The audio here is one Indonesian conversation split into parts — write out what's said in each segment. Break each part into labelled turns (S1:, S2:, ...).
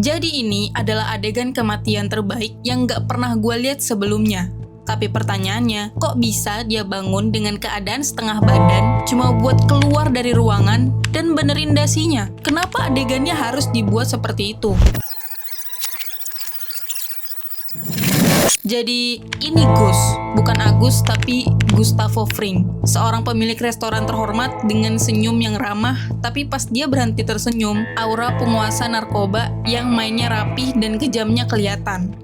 S1: Jadi ini adalah adegan kematian terbaik yang gak pernah gue lihat sebelumnya. Tapi pertanyaannya, kok bisa dia bangun dengan keadaan setengah badan cuma buat keluar dari ruangan dan benerin dasinya? Kenapa adegannya harus dibuat seperti itu? Jadi ini Gus, bukan Agus tapi Gustavo Fring, seorang pemilik restoran terhormat dengan senyum yang ramah, tapi pas dia berhenti tersenyum, aura penguasa narkoba yang mainnya rapih dan kejamnya kelihatan.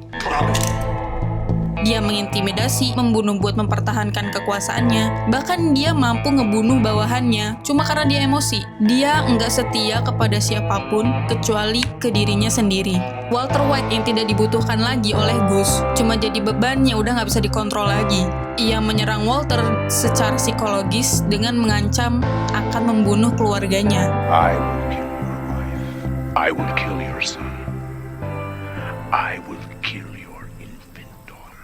S1: Dia mengintimidasi, membunuh buat mempertahankan kekuasaannya, bahkan dia mampu ngebunuh bawahannya cuma karena dia emosi. Dia nggak setia kepada siapapun kecuali ke dirinya sendiri. Walter White yang tidak dibutuhkan lagi oleh Gus, cuma jadi beban yang udah nggak bisa dikontrol lagi. Ia menyerang Walter secara psikologis dengan mengancam akan membunuh keluarganya.
S2: I will kill your wife. I will kill your son. I will kill your infant daughter.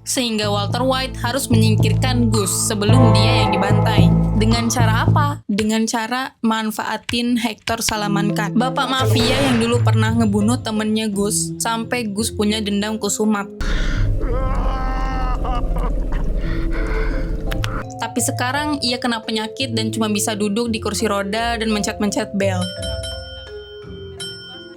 S1: Sehingga Walter White harus menyingkirkan Gus sebelum dia yang dibantai. Dengan cara apa? Dengan cara manfaatin Hector Salamanca, bapak mafia yang dulu pernah ngebunuh temennya Gus, sampai Gus punya dendam kusumat. Tapi sekarang ia kena penyakit dan cuma bisa duduk di kursi roda dan mencet-mencet bel.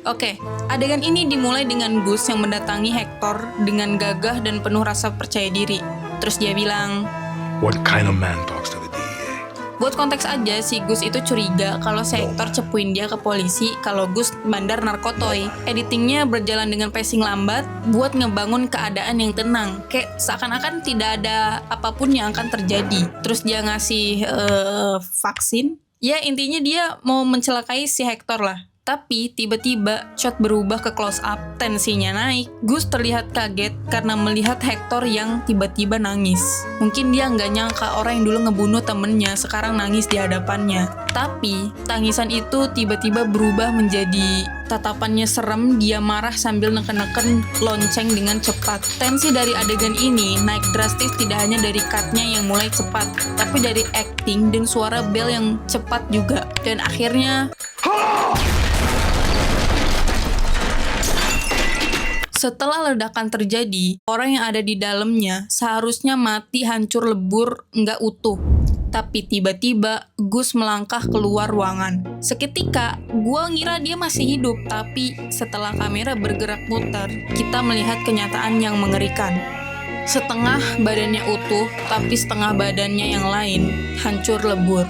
S1: Oke, adegan ini dimulai dengan Gus yang mendatangi Hector dengan gagah dan penuh rasa percaya diri. Terus dia bilang,
S2: What kind of man talks to the DEA?
S1: buat konteks aja, si Gus itu curiga kalau si Hector cepuin dia ke polisi kalau Gus bandar narkotoy. Editingnya berjalan dengan pacing lambat buat ngebangun keadaan yang tenang. Kayak seakan-akan tidak ada apapun yang akan terjadi. Terus dia ngasih vaksin. Ya intinya dia mau mencelakai si Hector lah. Tapi tiba-tiba shot berubah ke close up, tensinya naik. Gus terlihat kaget karena melihat Hector yang tiba-tiba nangis. Mungkin dia nggak nyangka orang yang dulu ngebunuh temennya sekarang nangis di hadapannya. Tapi tangisan itu tiba-tiba berubah menjadi tatapannya serem, dia marah sambil neken-neken lonceng dengan cepat. Tensi dari adegan ini naik drastis tidak hanya dari cut-nya yang mulai cepat, tapi dari acting dan suara bel yang cepat juga. Dan akhirnya setelah ledakan terjadi, orang yang ada di dalamnya seharusnya mati hancur lebur, nggak utuh. Tapi tiba-tiba Gus melangkah keluar ruangan. Seketika, gua ngira dia masih hidup, tapi setelah kamera bergerak muter, kita melihat kenyataan yang mengerikan. Setengah badannya utuh, tapi setengah badannya yang lain hancur lebur.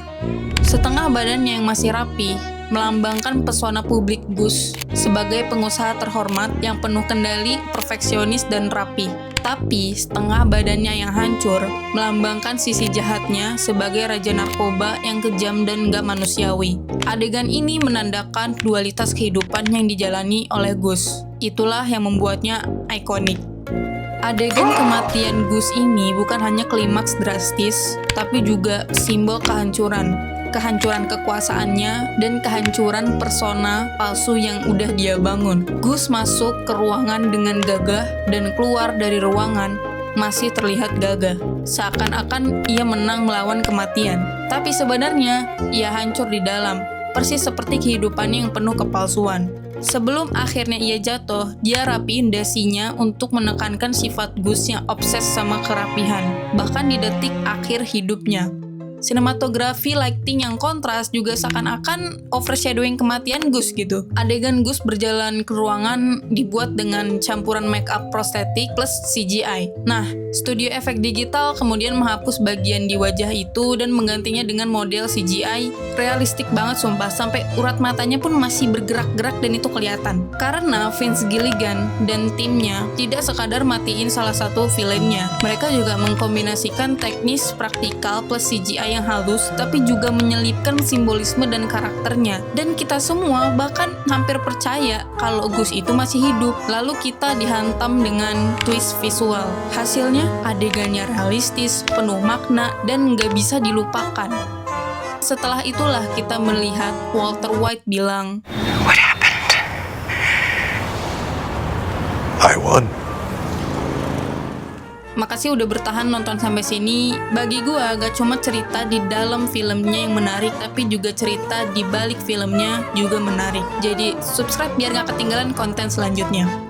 S1: Setengah badannya yang masih rapi melambangkan pesona publik Gus sebagai pengusaha terhormat yang penuh kendali, perfeksionis, dan rapi. Tapi setengah badannya yang hancur melambangkan sisi jahatnya sebagai raja narkoba yang kejam dan gak manusiawi. Adegan ini menandakan dualitas kehidupan yang dijalani oleh Gus. Itulah yang membuatnya ikonik. Adegan kematian Gus ini bukan hanya klimaks drastis, tapi juga simbol kehancuran. Kehancuran kekuasaannya dan kehancuran persona palsu yang udah dia bangun. Gus masuk ke ruangan dengan gagah dan keluar dari ruangan masih terlihat gagah. Seakan-akan ia menang melawan kematian. Tapi sebenarnya ia hancur di dalam, persis seperti kehidupannya yang penuh kepalsuan. Sebelum akhirnya ia jatuh, dia rapiin dasinya untuk menekankan sifat Gus yang obses sama kerapihan, bahkan di detik akhir hidupnya. Sinematografi lighting yang kontras juga seakan-akan overshadowing kematian Gus gitu. Adegan Gus berjalan ke ruangan dibuat dengan campuran make up prostetik plus CGI. Nah, studio efek digital kemudian menghapus bagian di wajah itu dan menggantinya dengan model CGI realistik banget sumpah, sampai urat matanya pun masih bergerak-gerak dan itu kelihatan. Karena Vince Gilligan dan timnya tidak sekadar matiin salah satu villainnya, mereka juga mengkombinasikan teknis praktikal plus CGI yang halus, tapi juga menyelipkan simbolisme dan karakternya. Dan kita semua bahkan hampir percaya kalau Gus itu masih hidup. Lalu kita dihantam dengan twist visual. Hasilnya adegannya realistis, penuh makna, dan nggak bisa dilupakan. Setelah itulah kita melihat Walter White bilang,
S2: What happened? I won.
S1: Makasih udah bertahan nonton sampai sini. Bagi gua gak cuma cerita di dalam filmnya yang menarik, tapi juga cerita di balik filmnya juga menarik. Jadi subscribe biar gak ketinggalan konten selanjutnya.